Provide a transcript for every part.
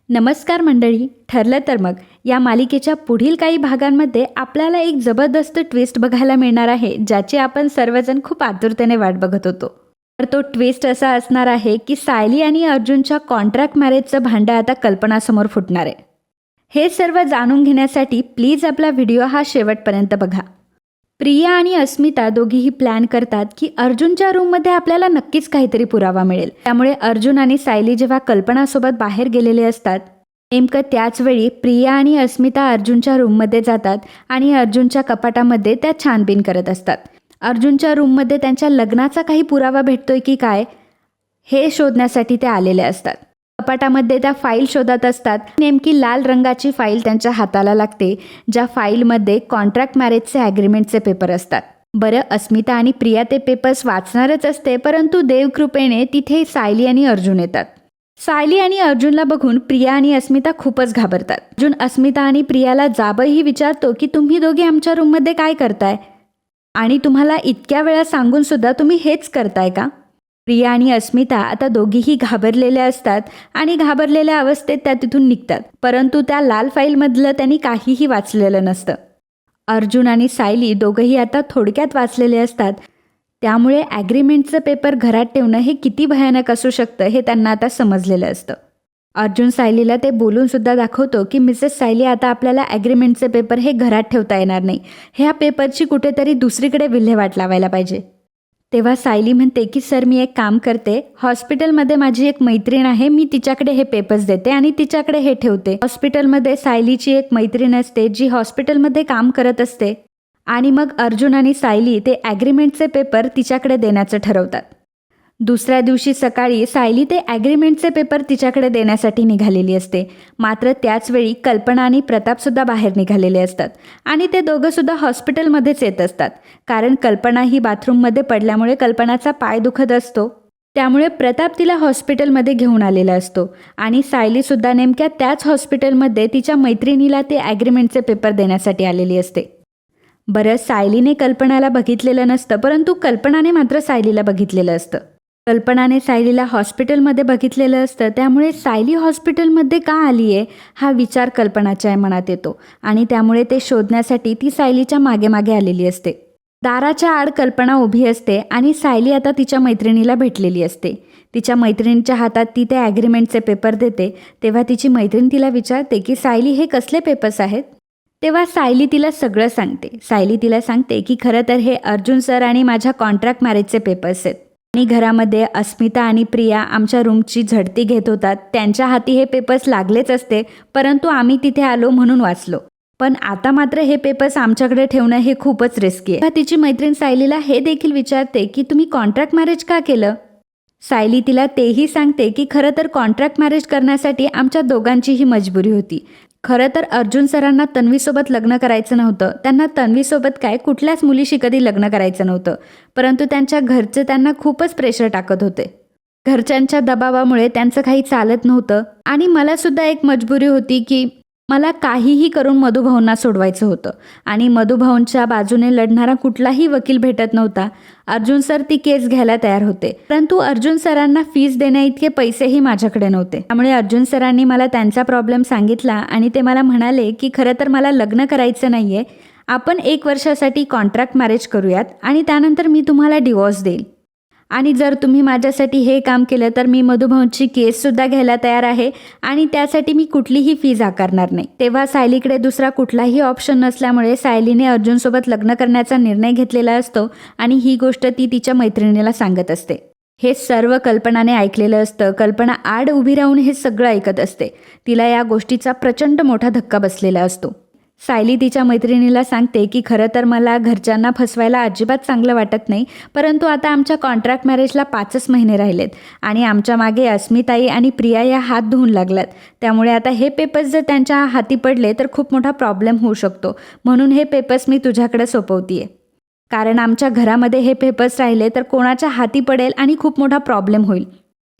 नमस्कार मंडळी. ठरलं तर मग या मालिकेच्या पुढील काही भागांमध्ये आपल्याला एक जबरदस्त ट्विस्ट बघायला मिळणार आहे, ज्याची आपण सर्वजण खूप आतुरतेने वाट बघत होतो. तर तो ट्विस्ट असा असणार आहे की सायली आणि अर्जुनच्या कॉन्ट्रॅक्ट मॅरेजचं भांडं आता कल्पनासमोर फुटणार आहे. हे सर्व जाणून घेण्यासाठी प्लीज आपला व्हिडिओ हा शेवटपर्यंत बघा. प्रिया आणि अस्मिता दोघीही प्लॅन करतात की अर्जुनच्या रूममध्ये आपल्याला नक्कीच काहीतरी पुरावा मिळेल. त्यामुळे अर्जुन आणि सायली जेव्हा कल्पनासोबत बाहेर गेलेले असतात, नेमकं त्याच वेळी प्रिया आणि अस्मिता अर्जुनच्या रूममध्ये जातात आणि अर्जुनच्या कपाटामध्ये त्या छानबीन करत असतात. अर्जुनच्या रूममध्ये त्यांच्या लग्नाचा काही पुरावा भेटतोय की काय हे शोधण्यासाठी ते आलेले असतात. कपाटामध्ये त्या फाईल शोधत असतात. नेमकी लाल रंगाची फाईल त्यांच्या हाताला लागते, ज्या फाईलमध्ये कॉन्ट्रॅक्ट मॅरेजचे ॲग्रीमेंटचे पेपर असतात. बरं, अस्मिता आणि प्रिया ते पेपर्स वाचणारच असते, परंतु देवकृपेने तिथे सायली आणि अर्जुन येतात. सायली आणि अर्जुनला बघून प्रिया आणि अस्मिता खूपच घाबरतात. अर्जुन अस्मिता आणि प्रियाला जाबही विचारतो की तुम्ही दोघे आमच्या रूममध्ये काय करताय आणि तुम्हाला इतक्या वेळा सांगून सुद्धा तुम्ही हेच करताय का? प्रिया आणि अस्मिता आता दोघीही घाबरलेल्या असतात आणि घाबरलेल्या अवस्थेत त्या तिथून निघतात. परंतु त्या लाल फाईलमधलं त्यांनी काहीही वाचलेलं नसतं. अर्जुन आणि सायली दोघंही आता थोडक्यात वाचलेले असतात. त्यामुळे ॲग्रीमेंटचं पेपर घरात ठेवणं हे किती भयानक असू शकतं हे त्यांना आता समजलेलं असतं. अर्जुन सायलीला ते बोलून सुद्धा दाखवतो की मिसेस सायली, आता आपल्याला ॲग्रीमेंटचे पेपर हे घरात ठेवता येणार नाही. ह्या पेपरची कुठेतरी दुसरीकडे विल्हेवाट लावायला पाहिजे. तेव्हा सायली म्हणते की सर, मी एक काम करते, हॉस्पिटलमध्ये माझी एक मैत्रीण आहे, मी तिच्याकडे हे पेपर्स देते आणि तिच्याकडे हे ठेवते. हॉस्पिटलमध्ये सायलीची एक मैत्रीण असते जी हॉस्पिटलमध्ये काम करत असते आणि मग अर्जुन आणि सायली ते ॲग्रीमेंटचे पेपर तिच्याकडे देण्याचं ठरवतात. दुसऱ्या दिवशी सकाळी सायली ते ॲग्रीमेंटचे पेपर तिच्याकडे देण्यासाठी निघालेली असते. मात्र त्याचवेळी कल्पना आणि प्रतापसुद्धा बाहेर निघालेले असतात आणि ते दोघंसुद्धा हॉस्पिटलमध्येच येत असतात. कारण कल्पना ही बाथरूममध्ये पडल्यामुळे कल्पनाचा पाय दुखत असतो. त्यामुळे प्रताप तिला हॉस्पिटलमध्ये घेऊन आलेला असतो आणि सायलीसुद्धा नेमक्या त्याच हॉस्पिटलमध्ये तिच्या मैत्रिणीला ते ॲग्रीमेंटचे पेपर देण्यासाठी आलेली असते. बरं, सायलीने कल्पनाला बघितलेलं नसतं, परंतु कल्पनाने मात्र सायलीला बघितलेलं असतं. कल्पनाने सायलीला हॉस्पिटलमध्ये बघितलेलं असतं. त्यामुळे सायली हॉस्पिटलमध्ये का आली आहे हा विचार कल्पनाच्या मनात येतो आणि त्यामुळे ते शोधण्यासाठी ती सायलीच्या मागे मागे आलेली असते. दाराच्या आड कल्पना उभी असते आणि सायली आता तिच्या मैत्रिणीला भेटलेली असते. तिच्या मैत्रिणीच्या हातात ती ते ॲग्रीमेंटचे पेपर देते. तेव्हा तिची मैत्रीण तिला विचारते की सायली, हे कसले पेपर्स आहेत? तेव्हा सायली तिला सगळं सांगते. सायली तिला सांगते की खरं तर हे अर्जुन सर आणि माझ्या कॉन्ट्रॅक्ट मॅरेजचे पेपर्स आहेत आणि घरामध्ये अस्मिता आणि प्रिया आमच्या रूमची झडती घेत होतात. त्यांच्या हाती हे पेपर्स लागलेच असते, परंतु आम्ही तिथे आलो म्हणून वाचलो. पण आता मात्र हे पेपर्स आमच्याकडे ठेवणं हे खूपच रिस्की आहे. तिची मैत्रीण सायलीला हे देखील विचारते की तुम्ही कॉन्ट्रॅक्ट मॅरेज का केलं? सायली तिला तेही सांगते की खरं तर कॉन्ट्रॅक्ट मॅरेज करण्यासाठी आमच्या दोघांचीही मजबुरी होती. खरं तर अर्जुन सरांना तन्वीसोबत लग्न करायचं नव्हतं. त्यांना तन्वीसोबत काय कुठल्याच मुलीशी कधी लग्न करायचं नव्हतं, परंतु त्यांच्या घरचे त्यांना खूपच प्रेशर टाकत होते. घरच्यांच्या दबावामुळे त्यांचं काही चालत नव्हतं आणि मला सुद्धा एक मजबुरी होती की मला काहीही करून मधुभाऊंना सोडवायचं होतं आणि मधुभाऊंच्या बाजूने लढणारा कुठलाही वकील भेटत नव्हता. अर्जुन सर ती केस घ्यायला तयार होते, परंतु अर्जुन सरांना फीस देण्याइतके पैसेही माझ्याकडे नव्हते. त्यामुळे अर्जुन सरांनी मला त्यांचा प्रॉब्लेम सांगितला आणि ते मला म्हणाले की खरं तर मला लग्न करायचं नाही आहे, आपण 1 वर्षासाठी कॉन्ट्रॅक्ट मॅरेज करूयात आणि त्यानंतर मी तुम्हाला डिवॉर्स देईल आणि जर तुम्ही माझ्यासाठी हे काम केलं तर मी मधुभाऊंची केससुद्धा घ्यायला तयार आहे आणि त्यासाठी मी कुठलीही फीज आकारणार नाही. तेव्हा सायलीकडे दुसरा कुठलाही ऑप्शन नसल्यामुळे सायलीने अर्जुनसोबत लग्न करण्याचा निर्णय घेतलेला असतो आणि ही गोष्ट ती तिच्या मैत्रिणीला सांगत असते. हे सर्व कल्पनाने ऐकलेलं असतं. कल्पना आड उभी राहून हे सगळं ऐकत असते. तिला या गोष्टीचा प्रचंड मोठा धक्का बसलेला असतो. सायली तिच्या मैत्रिणीला सांगते की खरं तर मला घरच्यांना फसवायला अजिबात चांगलं वाटत नाही, परंतु आता आमच्या कॉन्ट्रॅक्ट मॅरेजला 5च महिने राहिलेत आणि आमच्या मागे अस्मिताई आणि प्रिया या हात धुवून लागल्यात. त्यामुळे आता हे पेपर्स जर त्यांच्या हाती पडले तर खूप मोठा प्रॉब्लेम होऊ शकतो. म्हणून हे पेपर्स मी तुझ्याकडे सोपवतीये, कारण आमच्या घरामध्ये हे पेपर्स राहिले तर कोणाच्या हाती पडेल आणि खूप मोठा प्रॉब्लेम होईल.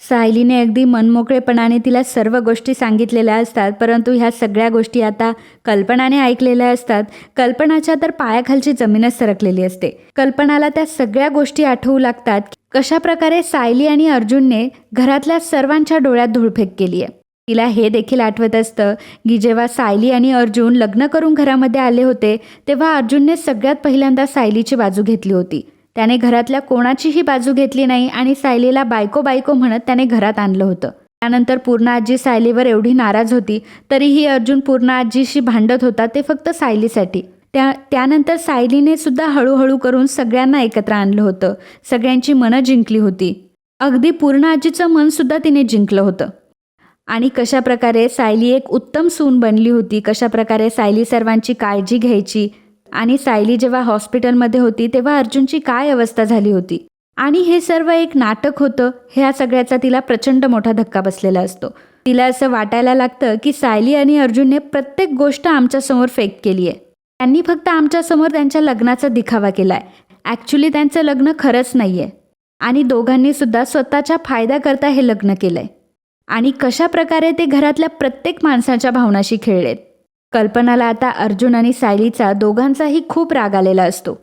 सायलीने अगदी मनमोकळेपणाने तिला सर्व गोष्टी सांगितलेल्या असतात, परंतु ह्या सगळ्या गोष्टी आता कल्पनाने ऐकलेल्या असतात. कल्पनाच्या तर पायाखालची जमीनच सरकलेली असते. कल्पनाला त्या सगळ्या गोष्टी आठवू लागतात. कशाप्रकारे सायली आणि अर्जुनने घरातल्या सर्वांच्या डोळ्यात धूळफेक केली आहे. तिला हे देखील आठवत असतं की जेव्हा सायली आणि अर्जुन लग्न करून घरामध्ये आले होते तेव्हा अर्जुनने सगळ्यात पहिल्यांदा सायलीची बाजू घेतली होती. त्याने घरातल्या कोणाचीही बाजू घेतली नाही आणि सायलीला बायको बायको म्हणत त्याने घरात आणलं होतं. त्यानंतर पूर्ण आजी सायलीवर एवढी नाराज होती तरीही अर्जुन पूर्ण आजीशी भांडत होता, ते फक्त सायलीसाठी. त्यानंतर सायलीने सुद्धा हळूहळू करून सगळ्यांना एकत्र आणलं होतं, सगळ्यांची मनं जिंकली होती. अगदी पूर्ण आजीचं मनसुद्धा तिने जिंकलं होतं. आणि कशाप्रकारे सायली एक उत्तम सून बनली होती, कशाप्रकारे सायली सर्वांची काळजी घ्यायची. आणि सायली जेव्हा हॉस्पिटलमध्ये होती तेव्हा अर्जुनची काय अवस्था झाली होती. आणि हे सर्व एक नाटक होतं, ह्या सगळ्याचा तिला प्रचंड मोठा धक्का बसलेला असतो. तिला असं वाटायला लागतं की सायली आणि अर्जुनने प्रत्येक गोष्ट आमच्यासमोर फेक केली आहे. त्यांनी फक्त आमच्यासमोर त्यांच्या लग्नाचा दिखावा केला आहे. ॲक्च्युली त्यांचं लग्न खरंच नाही आहे आणि दोघांनीसुद्धा स्वतःच्या फायद्याकरता हे लग्न केलं आहे. आणि कशाप्रकारे ते घरातल्या प्रत्येक माणसाच्या भावनाशी खेळलेत. कल्पनाला आता अर्जुन आणि सायलीचा दोघांचाही खूप राग आलेला असतो.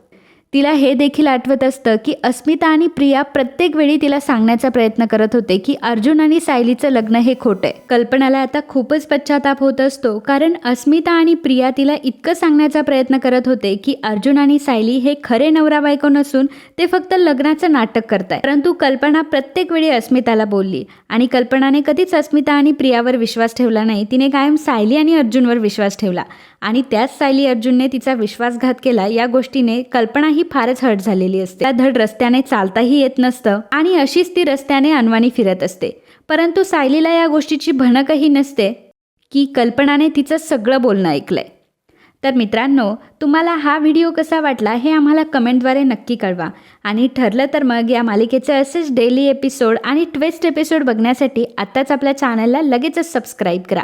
तिला हे देखील आठवत असतं की अस्मिता आणि प्रिया प्रत्येक वेळी तिला सांगण्याचा प्रयत्न करत होते की अर्जुन आणि सायलीचं लग्न हे खोटं आहे. कल्पनाला आता खूपच पश्चाताप होत असतो, कारण अस्मिता आणि प्रिया तिला इतकं सांगण्याचा प्रयत्न करत होते की अर्जुन आणि सायली हे खरे नवरा बायको नसून ते फक्त लग्नाचं नाटक करताय. परंतु कल्पना प्रत्येक वेळी अस्मिताला बोलली आणि कल्पनाने कधीच अस्मिता आणि प्रियावर विश्वास ठेवला नाही. तिने कायम सायली आणि अर्जुनवर विश्वास ठेवला आणि त्याच सायली अर्जुनने तिचा विश्वासघात केला. या गोष्टीने कल्पना ही फारच हर्ट झालेली असते. त्या धड रस्त्याने चालताही येत नसतं आणि अशीच ती रस्त्याने अनवाणी फिरत असते. परंतु सायलीला या गोष्टीची भनकही नसते की कल्पनाने तिचं सगळं बोलणं ऐकलंय. तर मित्रांनो, तुम्हाला हा व्हिडिओ कसा वाटला हे आम्हाला कमेंटद्वारे नक्की कळवा. आणि ठरलं तर मग या मालिकेचे असेच डेली एपिसोड आणि ट्विस्ट एपिसोड बघण्यासाठी आत्ताच आपल्या चॅनलला लगेचच सबस्क्राईब करा.